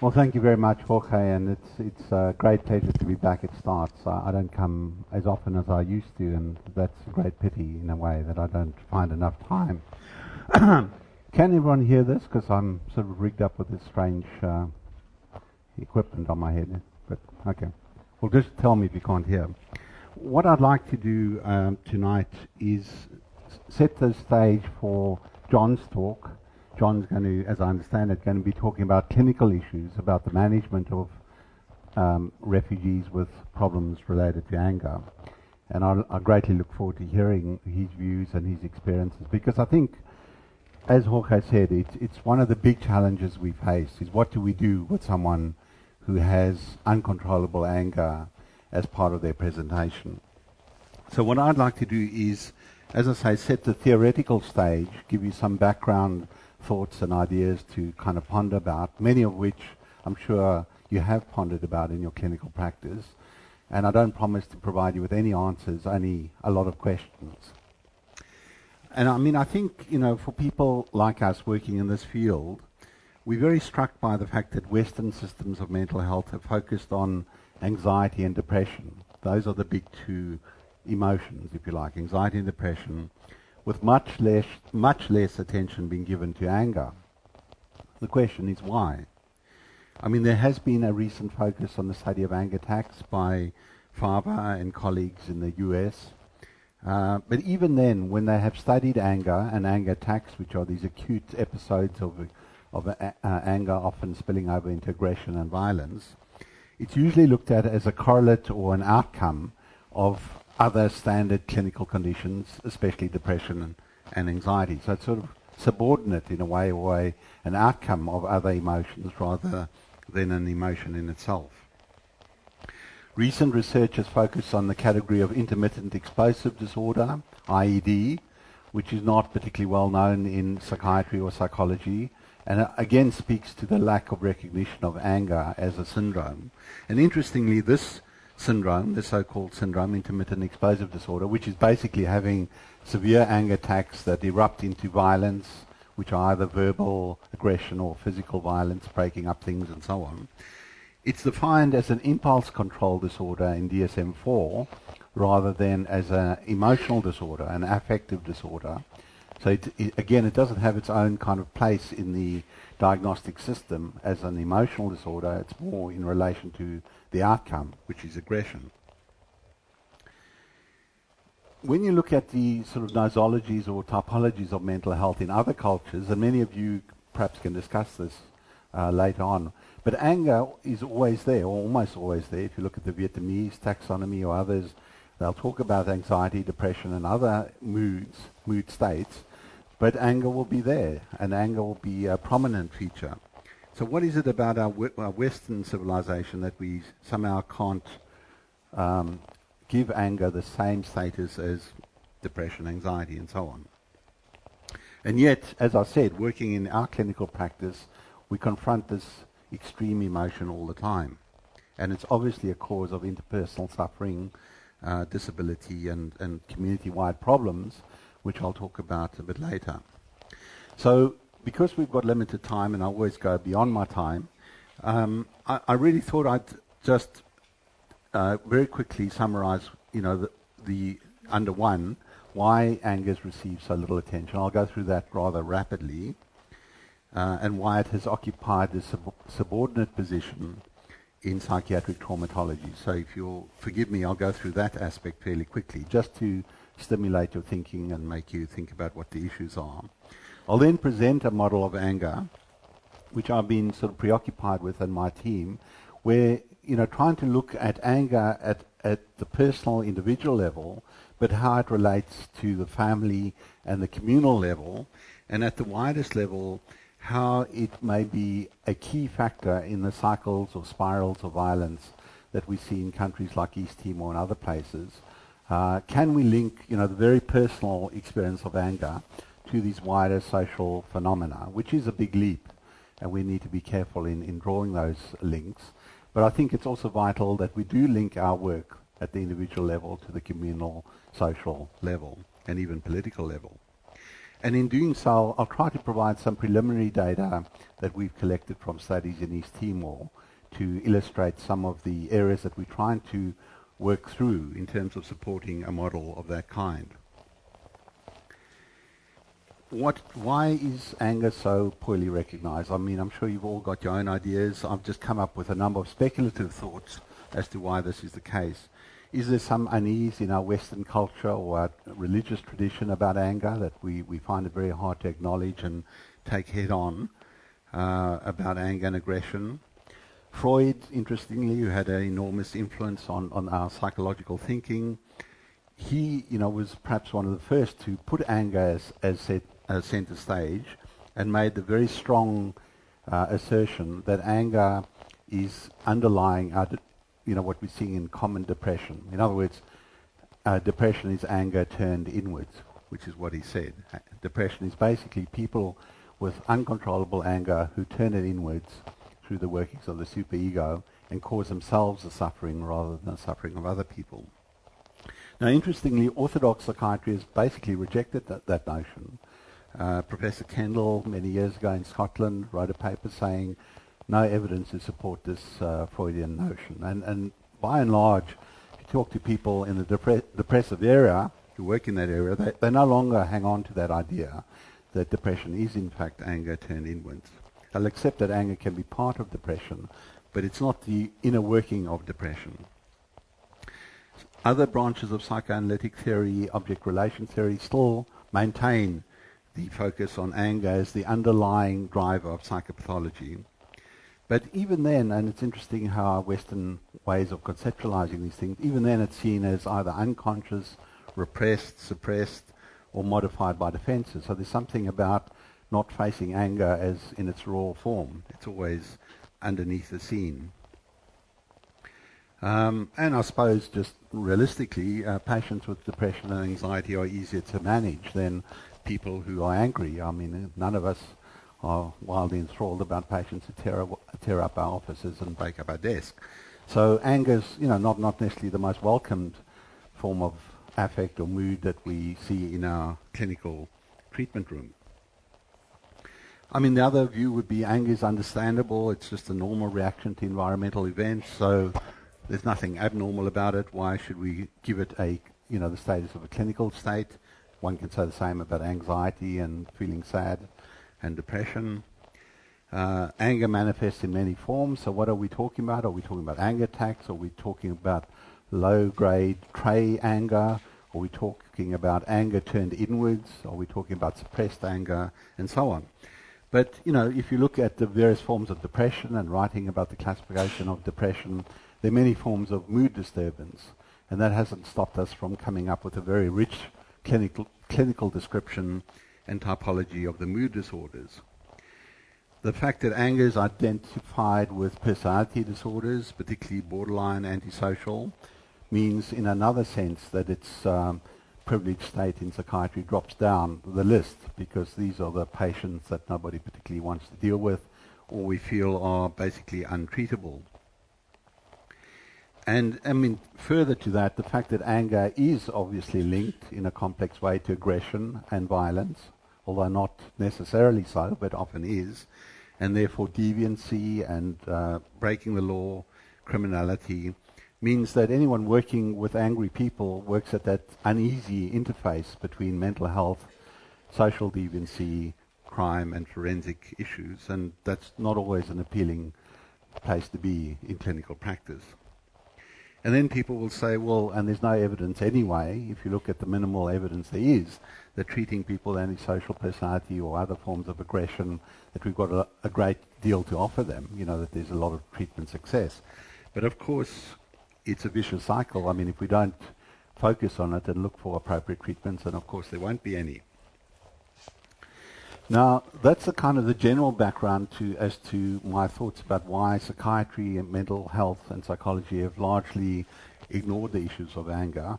Well, thank you very much, Jorge, and it's a great pleasure to be back at Starts. I don't come as often as I used to, and that's a great pity in a way that I don't find enough time. Can everyone hear this? Because I'm sort of rigged up with this strange equipment on my head. But okay, well, just tell me if you can't hear. What I'd like to do tonight is set the stage for John's talk. John's going to, as I understand it, going to be talking about clinical issues, about the management of refugees with problems related to anger. And I greatly look forward to hearing his views and his experiences, because I think, as Jorge said, it's one of the big challenges we face, is what do we do with someone who has uncontrollable anger as part of their presentation. So what I'd like to do is, as I say, set the theoretical stage, give you some background thoughts and ideas to kind of ponder about, many of which I'm sure you have pondered about in your clinical practice. And I don't promise to provide you with any answers, only a lot of questions. And I mean, I think, for people like us working in this field, we're very struck by the fact that Western systems of mental health have focused on anxiety and depression. Those are the big two emotions, if you like, anxiety and depression, with much less attention being given to anger. The question is why? I mean, there has been a recent focus on the study of anger attacks by Farber and colleagues in the US. But even then, when they have studied anger and anger attacks, which are these acute episodes of anger often spilling over into aggression and violence, it's usually looked at as a correlate or an outcome of other standard clinical conditions, especially depression and anxiety. So it's sort of subordinate in a way, or an outcome of other emotions rather than an emotion in itself. Recent research has focused on the category of intermittent explosive disorder, IED, which is not particularly well known in psychiatry or psychology, and again speaks to the lack of recognition of anger as a syndrome. And interestingly, this syndrome, the so-called syndrome, intermittent explosive disorder, which is basically having severe anger attacks that erupt into violence, which are either verbal aggression or physical violence, breaking up things and so on. It's defined as an impulse control disorder in DSM-4 rather than as an emotional disorder, an affective disorder. So again, it doesn't have its own kind of place in the diagnostic system as an emotional disorder. It's more in relation to the outcome, which is aggression. When you look at the sort of nosologies or typologies of mental health in other cultures, and many of you perhaps can discuss this later on, but anger is always there, or almost always there. If you look at the Vietnamese taxonomy or others, they'll talk about anxiety, depression, and other mood states, but anger will be there, and anger will be a prominent feature. So what is it about our Western civilization that we somehow can't give anger the same status as depression, anxiety, and so on? And yet, as I said, working in our clinical practice, we confront this extreme emotion all the time. And it's obviously a cause of interpersonal suffering, disability, and community-wide problems, which I'll talk about a bit later. So, because we've got limited time, and I always go beyond my time, I really thought I'd just very quickly summarize, the under one, why anger's received so little attention. I'll go through that rather rapidly, and why it has occupied this subordinate position in psychiatric traumatology. So if you'll forgive me, I'll go through that aspect fairly quickly, just to stimulate your thinking and make you think about what the issues are. I'll then present a model of anger, which I've been sort of preoccupied with in my team, where, trying to look at anger at the personal individual level, but how it relates to the family and the communal level, and at the widest level, how it may be a key factor in the cycles or spirals of violence that we see in countries like East Timor and other places. Can we link, the very personal experience of anger to these wider social phenomena, which is a big leap, and we need to be careful in drawing those links. But I think it's also vital that we do link our work at the individual level to the communal, social level, and even political level. And in doing so, I'll try to provide some preliminary data that we've collected from studies in East Timor to illustrate some of the areas that we're trying to work through in terms of supporting a model of that kind. Why is anger so poorly recognized? I mean, I'm sure you've all got your own ideas. I've just come up with a number of speculative thoughts as to why this is the case. Is there some unease in our Western culture or our religious tradition about anger that we find it very hard to acknowledge and take head on about anger and aggression? Freud, interestingly, who had an enormous influence on our psychological thinking, he, was perhaps one of the first to put anger as center stage, and made the very strong assertion that anger is underlying what we're seeing in common depression. In other words, depression is anger turned inwards, which is what he said. Depression is basically people with uncontrollable anger who turn it inwards through the workings of the superego and cause themselves the suffering rather than the suffering of other people. Now, interestingly, orthodox psychiatry has basically rejected that notion. Professor Kendall, many years ago in Scotland, wrote a paper saying no evidence to support this Freudian notion. And by and large, if you talk to people in the depressive area who work in that area, they no longer hang on to that idea that depression is in fact anger turned inwards. They'll accept that anger can be part of depression, but it's not the inner working of depression. Other branches of psychoanalytic theory, object relation theory, still maintain the focus on anger as the underlying driver of psychopathology. But even then, and it's interesting how our Western ways of conceptualizing these things, even then it's seen as either unconscious, repressed, suppressed, or modified by defenses. So there's something about not facing anger as in its raw form. It's always underneath the scene. And I suppose just realistically, patients with depression and anxiety are easier to manage than people who are angry. I mean, none of us are wildly enthralled about patients who tear up our offices and break up our desk. So anger's, not necessarily the most welcomed form of affect or mood that we see in our clinical treatment room. I mean, the other view would be anger is understandable. It's just a normal reaction to environmental events. So there's nothing abnormal about it. Why should we give it the status of a clinical state? One can say the same about anxiety and feeling sad and depression. Anger manifests in many forms. So what are we talking about? Are we talking about anger attacks? Are we talking about low-grade tray anger? Are we talking about anger turned inwards? Are we talking about suppressed anger? And so on. But, if you look at the various forms of depression and writing about the classification of depression, there are many forms of mood disturbance. And that hasn't stopped us from coming up with a very rich clinical description and typology of the mood disorders. The fact that anger is identified with personality disorders, particularly borderline antisocial, means in another sense that its privileged state in psychiatry drops down the list, because these are the patients that nobody particularly wants to deal with or we feel are basically untreatable. And I mean, further to that, the fact that anger is obviously linked in a complex way to aggression and violence, although not necessarily so, but often is, and therefore deviancy and breaking the law, criminality, means that anyone working with angry people works at that uneasy interface between mental health, social deviancy, crime, and forensic issues, and that's not always an appealing place to be in clinical practice. And then people will say, well, and there's no evidence anyway, if you look at the minimal evidence there is, that treating people with antisocial personality or other forms of aggression, that we've got a great deal to offer them, that there's a lot of treatment success. But of course, it's a vicious cycle. I mean, if we don't focus on it and look for appropriate treatments, then of course there won't be any. Now, that's the kind of the general background as to my thoughts about why psychiatry and mental health and psychology have largely ignored the issues of anger.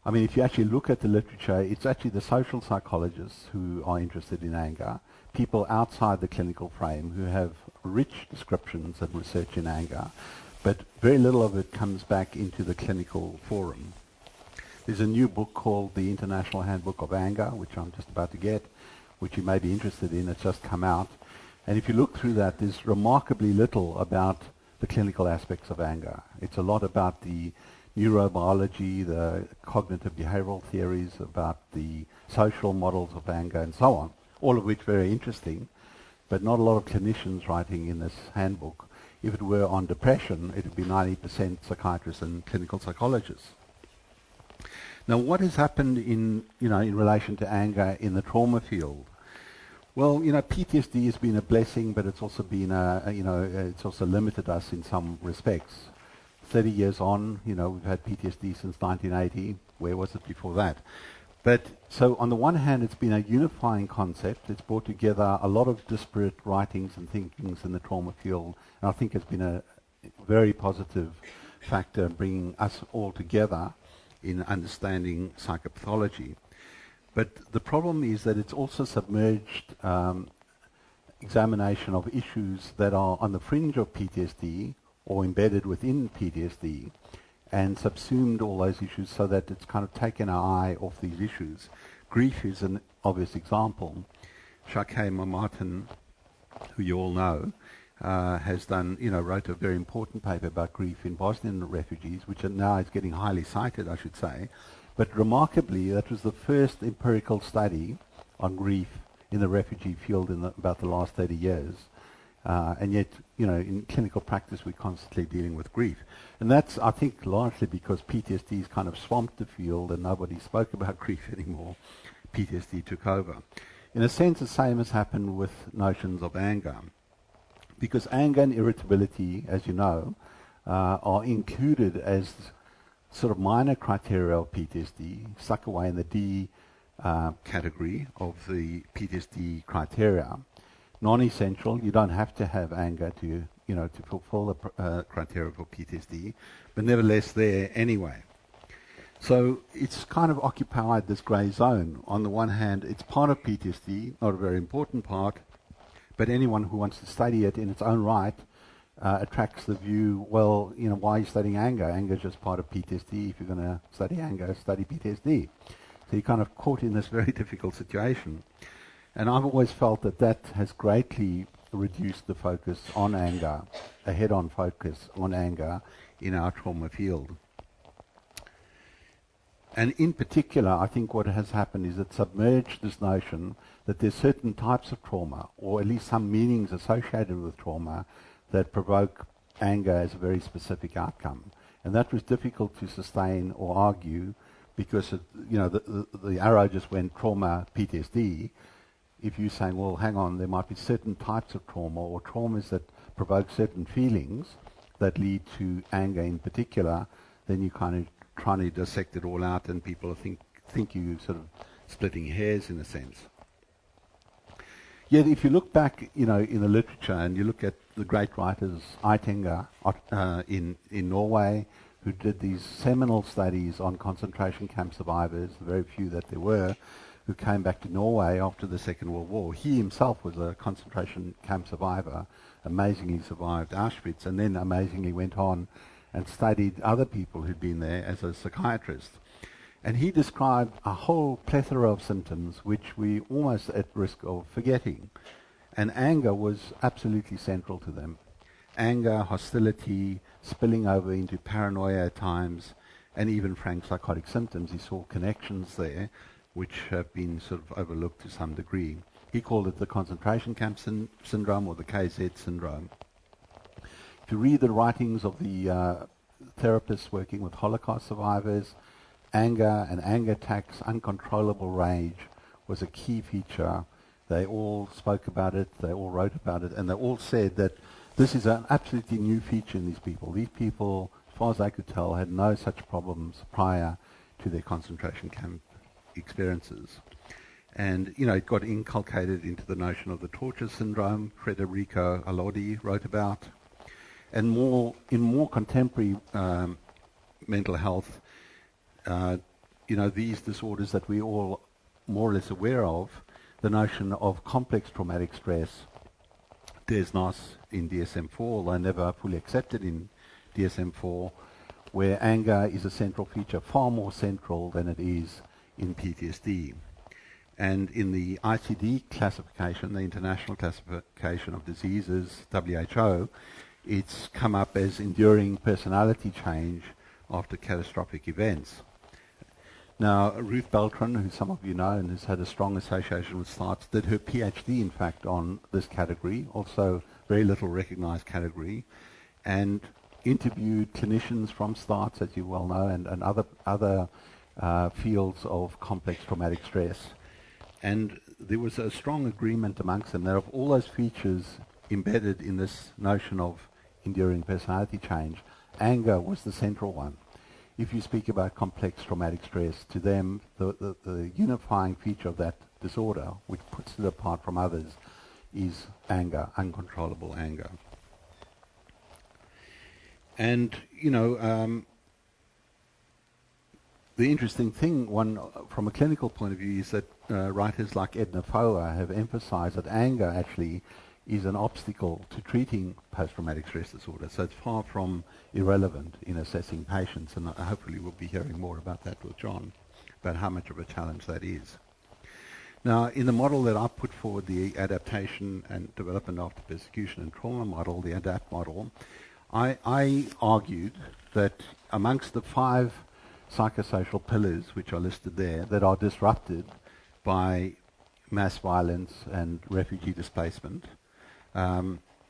I mean, if you actually look at the literature, it's actually the social psychologists who are interested in anger, people outside the clinical frame who have rich descriptions and research in anger, but very little of it comes back into the clinical forum. There's a new book called the International Handbook of Anger, which I'm just about to get, which you may be interested in. It's just come out. And if you look through that, there's remarkably little about the clinical aspects of anger. It's a lot about the neurobiology, the cognitive behavioral theories, about the social models of anger, and so on, all of which very interesting, but not a lot of clinicians writing in this handbook. If it were on depression, it would be 90% psychiatrists and clinical psychologists. Now, what has happened in relation to anger in the trauma field? Well, PTSD has been a blessing, but it's also been it's also limited us in some respects. 30 years on, we've had PTSD since 1980. Where was it before that? But so on the one hand, it's been a unifying concept. It's brought together a lot of disparate writings and thinkings in the trauma field, and I think it's been a very positive factor in bringing us all together in understanding psychopathology. But the problem is that it's also submerged examination of issues that are on the fringe of PTSD or embedded within PTSD, and subsumed all those issues so that it's kind of taken our eye off these issues. Grief is an obvious example. Jacques Martin, who you all know, has done, wrote a very important paper about grief in Bosnian refugees, which now is getting highly cited, I should say. But remarkably, that was the first empirical study on grief in the refugee field in about the last 30 years. And yet, in clinical practice, we're constantly dealing with grief. And that's, I think, largely because PTSD has kind of swamped the field and nobody spoke about grief anymore. PTSD took over. In a sense, the same has happened with notions of anger. Because anger and irritability, as you know, are included as sort of minor criteria of PTSD, stuck away in the D category of the PTSD criteria. Non-essential, you don't have to have anger to fulfill the criteria for PTSD, but nevertheless there anyway. So it's kind of occupied this grey zone. On the one hand, it's part of PTSD, not a very important part, but anyone who wants to study it in its own right attracts the view, well, why are you studying anger? Anger is just part of PTSD. If you're going to study anger, study PTSD. So you're kind of caught in this very difficult situation. And I've always felt that has greatly reduced the focus on anger, a head-on focus on anger in our trauma field. And in particular, I think what has happened is it submerged this notion that there's certain types of trauma, or at least some meanings associated with trauma, that provoke anger as a very specific outcome. And that was difficult to sustain or argue because the arrow just went trauma, PTSD. If you're saying, well, hang on, there might be certain types of trauma or traumas that provoke certain feelings that lead to anger in particular, then you kind of trying to dissect it all out, and people think you sort of splitting hairs in a sense. Yet if you look back, in the literature and you look at the great writers, Eitinger in Norway, who did these seminal studies on concentration camp survivors, the very few that there were, who came back to Norway after the Second World War. He himself was a concentration camp survivor, amazingly survived Auschwitz, and then amazingly went on and studied other people who'd been there as a psychiatrist. And he described a whole plethora of symptoms which we almost at risk of forgetting. And anger was absolutely central to them. Anger, hostility, spilling over into paranoia at times, and even frank psychotic symptoms. He saw connections there which have been sort of overlooked to some degree. He called it the concentration camp syndrome or the KZ syndrome. If you read the writings of the therapists working with Holocaust survivors, anger and anger attacks, uncontrollable rage was a key feature. They all spoke about it, they all wrote about it, and they all said that this is an absolutely new feature in these people. These people, as far as I could tell, had no such problems prior to their concentration camp experiences. And, it got inculcated into the notion of the torture syndrome, Federico Allodi wrote about. And in more contemporary mental health, these disorders that we all more or less aware of, the notion of complex traumatic stress, DSNOS in DSM-4, although never fully accepted in DSM-4, where anger is a central feature, far more central than it is in PTSD. And in the ICD classification, the International Classification of Diseases, WHO, it's come up as enduring personality change after catastrophic events. Now, Ruth Beltran, who some of you know and has had a strong association with STARTS, did her PhD, in fact, on this category, also very little recognized category, and interviewed clinicians from STARTS, as you well know, and other fields of complex traumatic stress. And there was a strong agreement amongst them that of all those features embedded in this notion of enduring personality change, anger was the central one. If you speak about complex traumatic stress, to them, the unifying feature of that disorder, which puts it apart from others, is anger, uncontrollable anger. And, you know, the interesting thing, from a clinical point of view, is that writers like Edna Foa have emphasized that anger actually is an obstacle to treating post-traumatic stress disorder. So it's far from irrelevant in assessing patients, and hopefully we'll be hearing more about that with John, about how much of a challenge that is. Now, in the model that I put forward, the adaptation and development after persecution and trauma model, the ADAPT model, I argued that amongst the 5 psychosocial pillars which are listed there that are disrupted by mass violence and refugee displacement,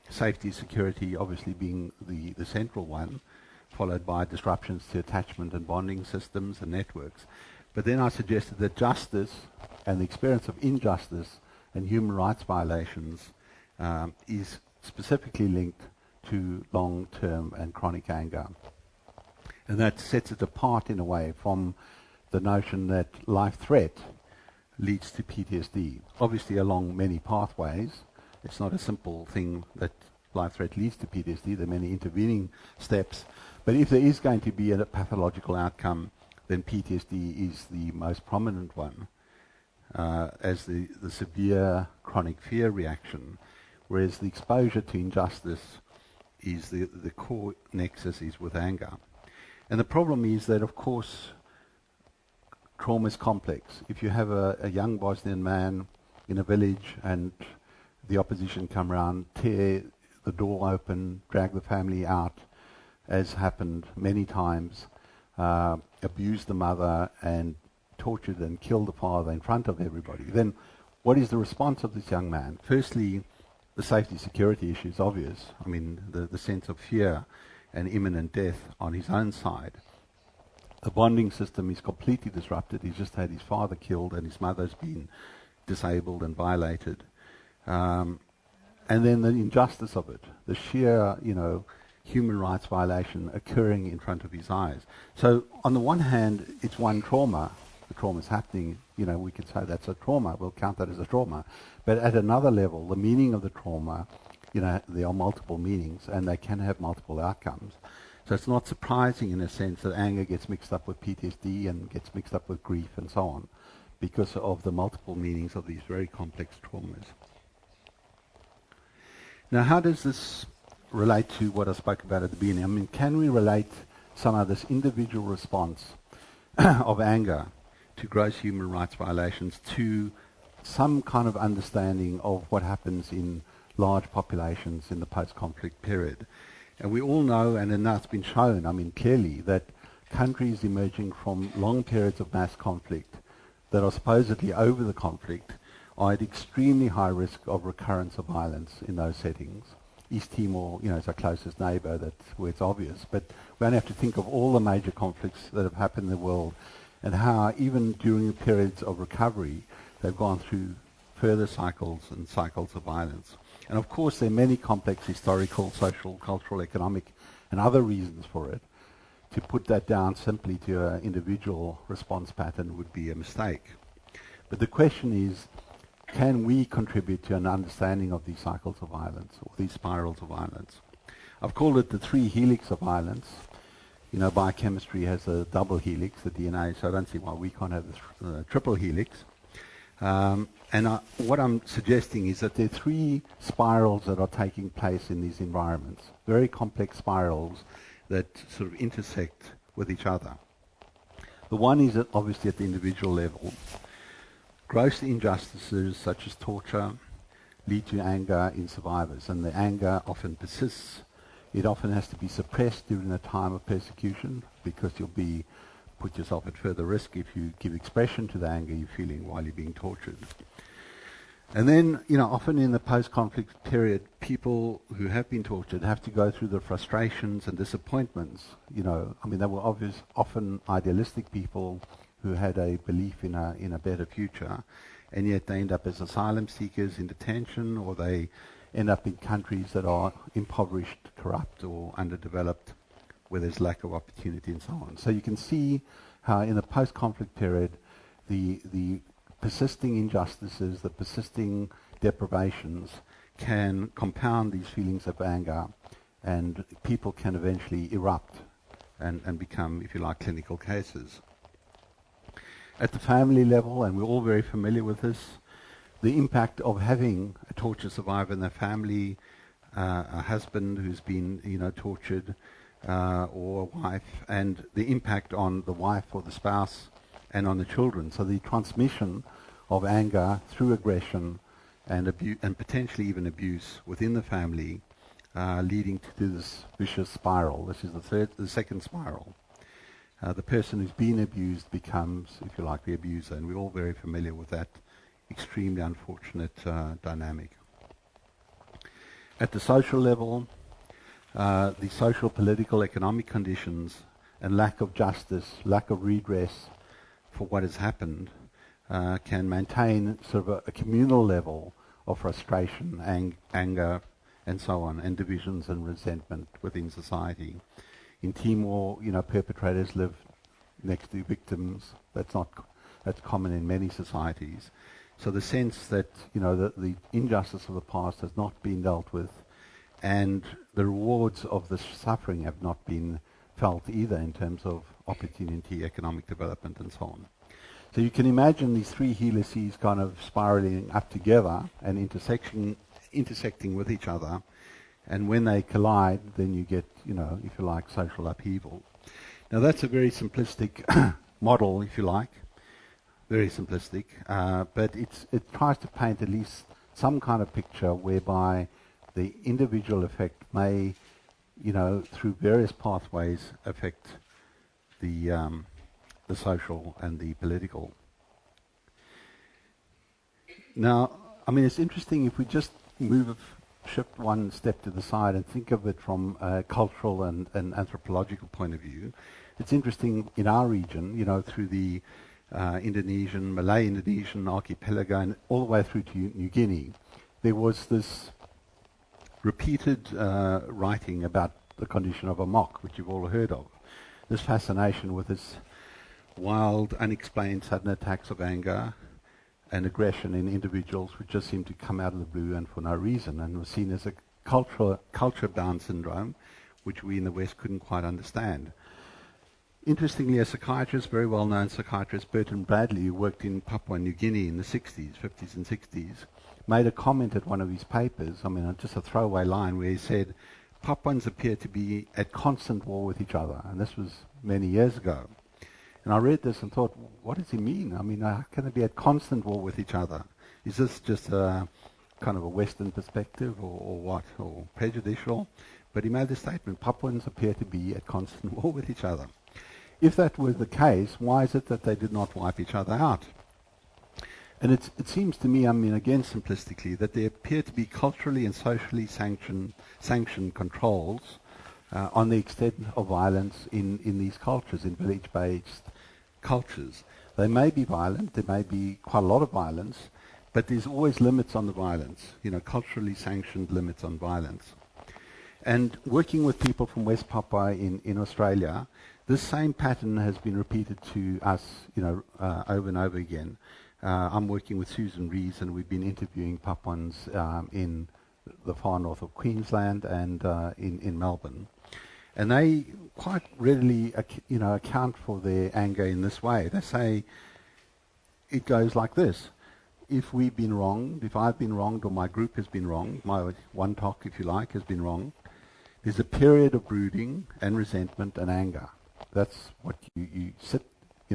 safety, security obviously being the central one, followed by disruptions to attachment and bonding systems and networks. But then I suggested that justice and the experience of injustice and human rights violations is specifically linked to long-term and chronic anger. And that sets it apart in a way from the notion that life threat leads to PTSD. Obviously along many pathways. It's not a simple thing that life threat leads to PTSD. There are many intervening steps. But if there is going to be a pathological outcome, then PTSD is the most prominent one, as the severe chronic fear reaction, whereas the exposure to injustice is the core nexus is with anger. And the problem is that, of course, trauma is complex. If you have a young Bosnian man in a village and the opposition come around, tear the door open, drag the family out, as happened many times, abuse the mother and tortured and killed the father in front of everybody, then what is the response of this young man? Firstly, the safety security issue is obvious. I mean, the sense of fear and imminent death on his own side. The bonding system is completely disrupted. He's just had his father killed and his mother's been disabled and violated. And then the injustice of it, the sheer, human rights violation occurring in front of his eyes. So on the one hand, it's one trauma. The trauma is happening, we could say that's a trauma. We'll count that as a trauma. But at another level, the meaning of the trauma, there are multiple meanings and they can have multiple outcomes. So it's not surprising in a sense that anger gets mixed up with PTSD and gets mixed up with grief and so on, because of the multiple meanings of these very complex traumas. Now, how does this relate to what I spoke about at the beginning? I mean, can we relate some of this individual response of anger to gross human rights violations to some kind of understanding of what happens in large populations in the post-conflict period? And we all know, and now it's been shown, clearly, that countries emerging from long periods of mass conflict that are supposedly over the conflict are at extremely high risk of recurrence of violence in those settings. East Timor, is our closest neighbour, that's where it's obvious. But we only have to think of all the major conflicts that have happened in the world and how even during periods of recovery, they've gone through further cycles and cycles of violence. And of course, there are many complex historical, social, cultural, economic, and other reasons for it. To put that down simply to an individual response pattern would be a mistake. But the question is, can we contribute to an understanding of these cycles of violence, or these spirals of violence? I've called it the 3 helix of violence. Biochemistry has a double helix, the DNA, so I don't see why we can't have the triple helix. What I'm suggesting is that there are 3 spirals that are taking place in these environments, very complex spirals that sort of intersect with each other. The one is obviously at the individual level. Gross injustices such as torture lead to anger in survivors, and the anger often persists. It often has to be suppressed during a time of persecution because you'll be put yourself at further risk if you give expression to the anger you're feeling while you're being tortured. And then, often in the post-conflict period, people who have been tortured have to go through the frustrations and disappointments. They were often idealistic people who had a belief in a better future, and yet they end up as asylum seekers in detention, or they end up in countries that are impoverished, corrupt, or underdeveloped, where there's lack of opportunity and so on. So you can see how in the post-conflict period, the persisting injustices, the persisting deprivations can compound these feelings of anger, and people can eventually erupt and become, if you like, clinical cases. At the family level, and we're all very familiar with this, the impact of having a torture survivor in their family, a husband who's been, tortured, or a wife, and the impact on the wife or the spouse and on the children. So the transmission of anger through aggression and potentially even abuse within the family, leading to this vicious spiral. This is the second spiral. The person who's been abused becomes, if you like, the abuser, and we're all very familiar with that extremely unfortunate dynamic. At the social level, the social, political, economic conditions and lack of justice, lack of redress for what has happened can maintain sort of a communal level of frustration, anger, and so on, and divisions and resentment within society. In Timor, perpetrators live next to victims. That's common in many societies. So the sense that, the injustice of the past has not been dealt with, and the rewards of the suffering have not been felt either in terms of opportunity, economic development, and so on. So you can imagine these three helices kind of spiraling up together and intersecting with each other. And when they collide, then you get, if you like, social upheaval. Now that's a very simplistic model, if you like, very simplistic, but it tries to paint at least some kind of picture whereby the individual effect may, through various pathways, affect the social and the political. Now, it's interesting if we just shift one step to the side and think of it from a cultural and anthropological point of view. It's interesting in our region, through the Malay Indonesian archipelago and all the way through to New Guinea, there was this repeated writing about the condition of amok, which you've all heard of. This fascination with this wild, unexplained sudden attacks of anger and aggression in individuals which just seem to come out of the blue and for no reason, and was seen as a culture-bound syndrome, which we in the West couldn't quite understand. Interestingly, a psychiatrist, very well-known psychiatrist, Burton Bradley, who worked in Papua New Guinea in the 50s and 60s, made a comment at one of his papers, just a throwaway line, where he said, Papuans appear to be at constant war with each other, and this was many years ago. And I read this and thought, what does he mean? How can they be at constant war with each other? Is this just a kind of a Western perspective or what, or prejudicial? But he made the statement, Papuans appear to be at constant war with each other. If that were the case, why is it that they did not wipe each other out? And it seems to me, again simplistically, that there appear to be culturally and socially sanctioned controls on the extent of violence in these cultures, in village-based cultures. They may be violent, there may be quite a lot of violence, but there's always limits on the violence, culturally sanctioned limits on violence. And working with people from West Papua in Australia, this same pattern has been repeated to us, over and over again. I'm working with Susan Rees, and we've been interviewing Papuans in the far north of Queensland and in Melbourne. And they quite readily account for their anger in this way. They say it goes like this. If we've been wronged, if I've been wronged or my group has been wronged, my one talk, if you like, has been wronged, there's a period of brooding and resentment and anger. That's what you sit,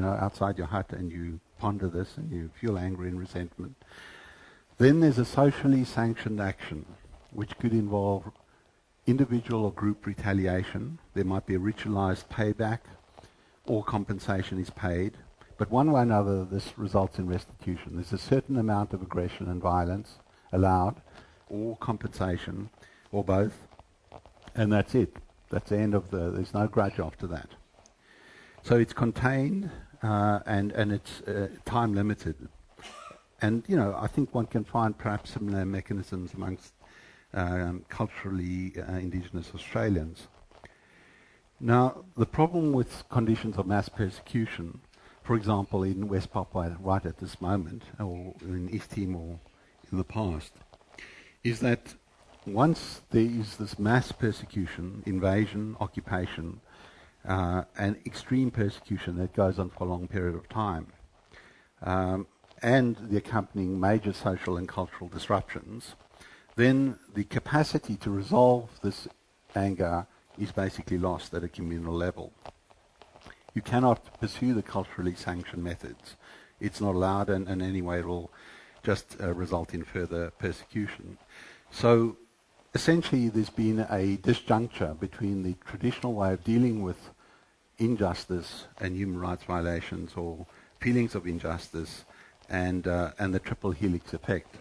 outside your hut and you ponder this and you feel angry and resentment. Then there's a socially sanctioned action, which could involve individual or group retaliation. There might be a ritualized payback, or compensation is paid. But one way or another, this results in restitution. There's a certain amount of aggression and violence allowed, or compensation, or both, and that's it. That's the end of there's no grudge after that. So it's contained, and it's time limited. And, I think one can find perhaps similar mechanisms amongst culturally indigenous Australians. Now, the problem with conditions of mass persecution, for example, in West Papua right at this moment, or in East Timor in the past, is that once there is this mass persecution, invasion, occupation, and extreme persecution that goes on for a long period of time, and the accompanying major social and cultural disruptions, then the capacity to resolve this anger is basically lost at a communal level. You cannot pursue the culturally sanctioned methods. It's not allowed, and anyway it will just result in further persecution. So essentially there's been a disjuncture between the traditional way of dealing with injustice and human rights violations, or feelings of injustice, and the triple helix effect.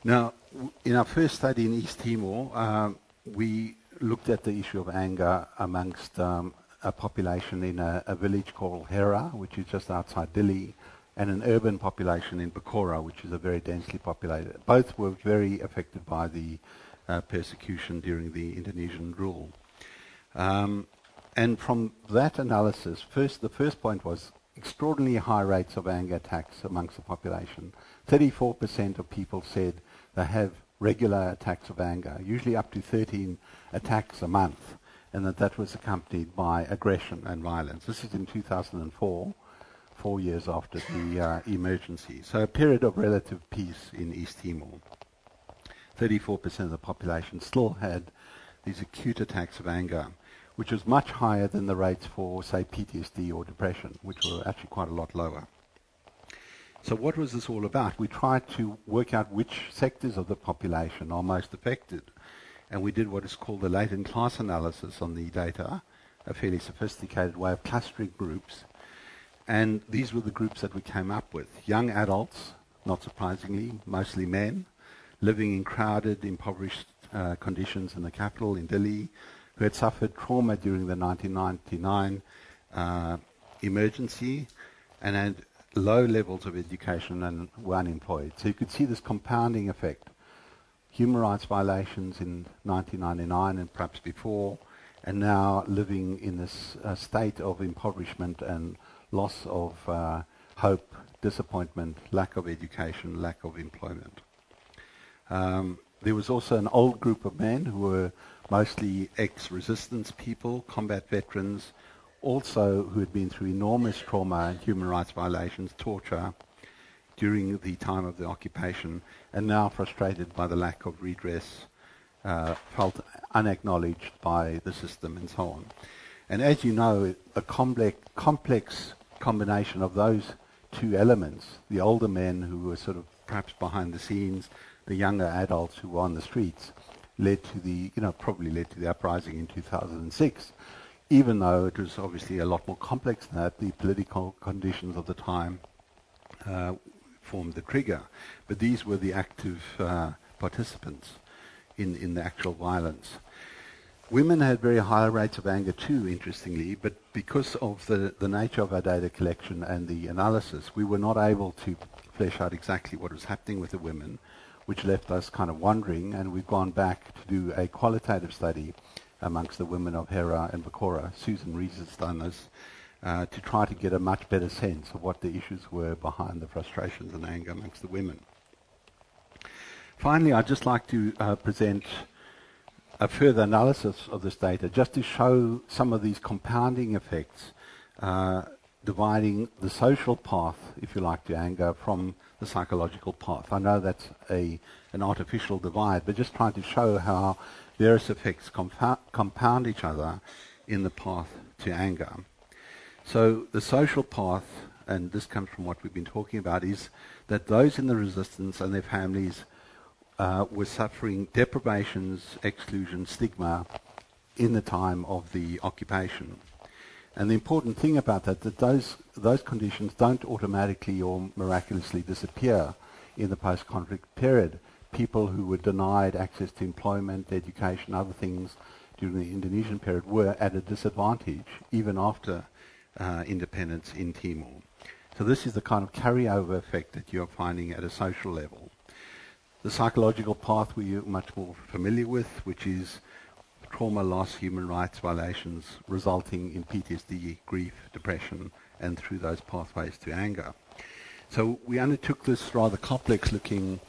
Now, in our first study in East Timor, we looked at the issue of anger amongst a population in a village called Hera, which is just outside Dili, and an urban population in Bakora, which is a very densely populated. Both were very affected by the persecution during the Indonesian rule. And from that analysis, the first point was extraordinarily high rates of anger attacks amongst the population. 34% of people said they have regular attacks of anger, usually up to 13 attacks a month, and that was accompanied by aggression and violence. This is in 2004, 4 years after the emergency. So a period of relative peace in East Timor. 34% of the population still had these acute attacks of anger, which was much higher than the rates for, say, PTSD or depression, which were actually quite a lot lower. So what was this all about? We tried to work out which sectors of the population are most affected. And we did what is called the latent class analysis on the data, a fairly sophisticated way of clustering groups. And these were the groups that we came up with. Young adults, not surprisingly, mostly men, living in crowded, impoverished conditions in the capital, in Dili, who had suffered trauma during the 1999 emergency and had low levels of education and were unemployed. So you could see this compounding effect. Human rights violations in 1999 and perhaps before, and now living in this state of impoverishment and loss of hope, disappointment, lack of education, lack of employment. There was also an old group of men who were mostly ex-resistance people, combat veterans, also who had been through enormous trauma and human rights violations, torture, during the time of the occupation, and now frustrated by the lack of redress, felt unacknowledged by the system and so on. And as you know, a complex combination of those two elements, the older men who were sort of perhaps behind the scenes, the younger adults who were on the streets, led to the, probably led to the uprising in 2006. Even though it was obviously a lot more complex than that, the political conditions of the time formed the trigger. But these were the active participants in the actual violence. Women had very high rates of anger too, interestingly, but because of the nature of our data collection and the analysis, we were not able to flesh out exactly what was happening with the women, which left us kind of wondering, and we've gone back to do a qualitative study amongst the women of Hera and Bakora. Susan Rees has done this to try to get a much better sense of what the issues were behind the frustrations and anger amongst the women. Finally, I'd just like to present a further analysis of this data just to show some of these compounding effects, dividing the social path, if you like, to anger from the psychological path. I know that's an artificial divide, but just trying to show how various effects compound each other in the path to anger. So the social path, and this comes from what we've been talking about, is that those in the resistance and their families were suffering deprivations, exclusion, stigma in the time of the occupation. And the important thing about that, that those conditions don't automatically or miraculously disappear in the post-conflict period. People who were denied access to employment, education, other things during the Indonesian period were at a disadvantage even after independence in Timor. So this is the kind of carryover effect that you're finding at a social level. The psychological path we're much more familiar with, which is trauma, loss, human rights violations resulting in PTSD, grief, depression, and through those pathways to anger. So we undertook this rather complex-looking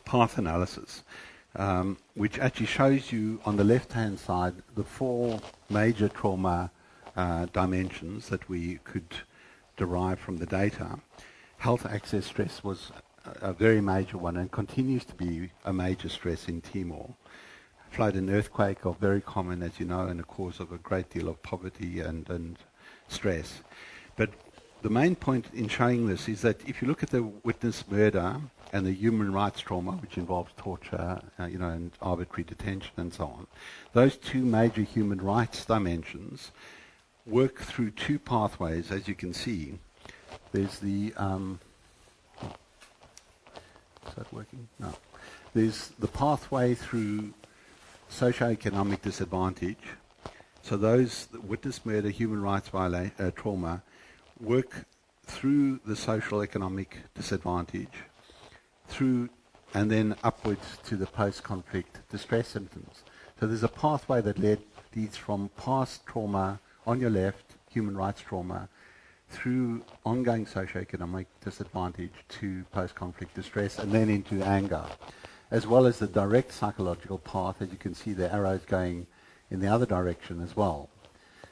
path analysis, which actually shows you on the left-hand side the 4 major trauma dimensions that we could derive from the data. Health access stress was a very major one and continues to be a major stress in Timor. Flood and earthquake are very common, as you know, and a cause of a great deal of poverty and stress. But the main point in showing this is that if you look at the witness murder and the human rights trauma, which involves torture, and arbitrary detention and so on, those 2 major human rights dimensions work through 2 pathways, as you can see. There's the is that working? No. There's the pathway through socioeconomic disadvantage. So those that witness murder, human rights trauma, work through the social economic disadvantage, through and then upwards to the post-conflict distress symptoms. So there's a pathway that leads from past trauma on your left, human rights trauma, through ongoing socioeconomic disadvantage to post-conflict distress, and then into anger, as well as the direct psychological path. As you can see, the arrows going in the other direction as well.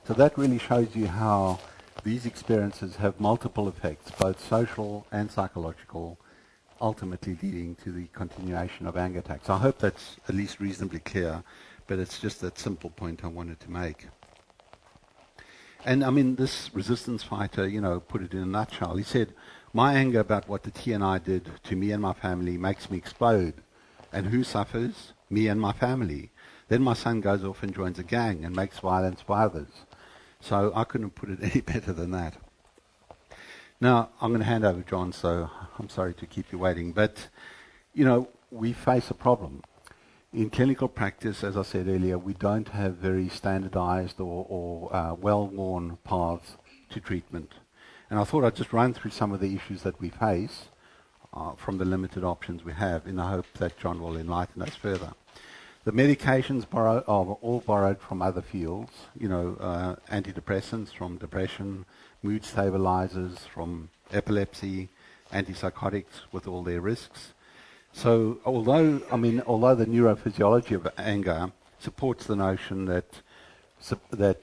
So that really shows you how these experiences have multiple effects, both social and psychological, ultimately leading to the continuation of anger attacks. I hope that's at least reasonably clear, but it's just that simple point I wanted to make. And I mean, this resistance fighter, put it in a nutshell. He said, my anger about what the TNI did to me and my family makes me explode. And who suffers? Me and my family. Then my son goes off and joins a gang and makes violence by others. So I couldn't put it any better than that. Now, I'm going to hand over to John, so I'm sorry to keep you waiting. But, we face a problem. In clinical practice, as I said earlier, we don't have very standardized or well-worn paths to treatment. And I thought I'd just run through some of the issues that we face from the limited options we have, in the hope that John will enlighten us further. The medications are all borrowed from other fields, antidepressants from depression, mood stabilizers from epilepsy, antipsychotics with all their risks. So although the neurophysiology of anger supports the notion that the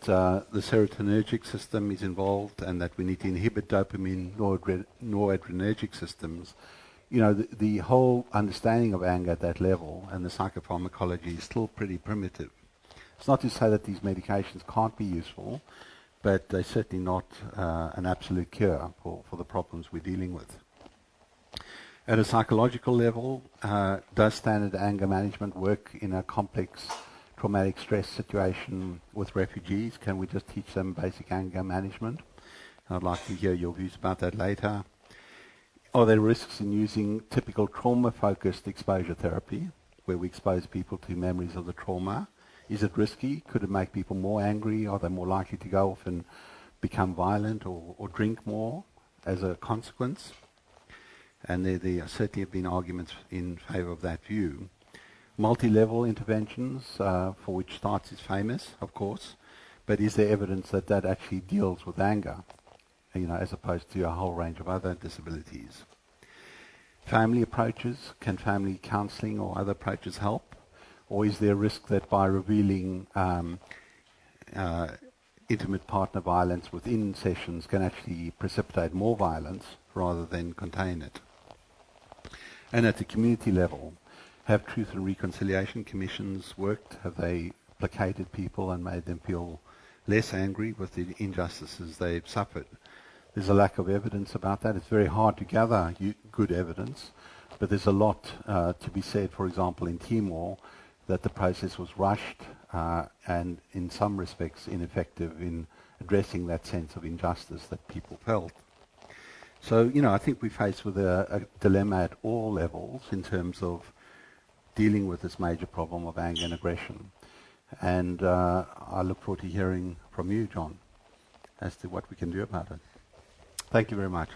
serotonergic system is involved and that we need to inhibit dopamine, noradrenergic systems, the whole understanding of anger at that level and the psychopharmacology is still pretty primitive. It's not to say that these medications can't be useful, but they're certainly not an absolute cure for the problems we're dealing with. At a psychological level, does standard anger management work in a complex traumatic stress situation with refugees? Can we just teach them basic anger management? I'd like to hear your views about that later. Are there risks in using typical trauma-focused exposure therapy, where we expose people to memories of the trauma? Is it risky? Could it make people more angry? Are they more likely to go off and become violent or drink more as a consequence? And there certainly have been arguments in favor of that view. Multi-level interventions, for which STARTS is famous, of course, but is there evidence that that actually deals with anger, as opposed to a whole range of other disabilities? Family approaches, can family counseling or other approaches help? Or is there a risk that by revealing intimate partner violence within sessions can actually precipitate more violence rather than contain it? And at the community level, have truth and reconciliation commissions worked? Have they placated people and made them feel less angry with the injustices they've suffered. There's a lack of evidence about that. It's very hard to gather good evidence, but there's a lot to be said, for example, in Timor, that the process was rushed and in some respects ineffective in addressing that sense of injustice that people felt. So, I think we're faced with a dilemma at all levels in terms of dealing with this major problem of anger and aggression. And I look forward to hearing from you, John, as to what we can do about it. Thank you very much.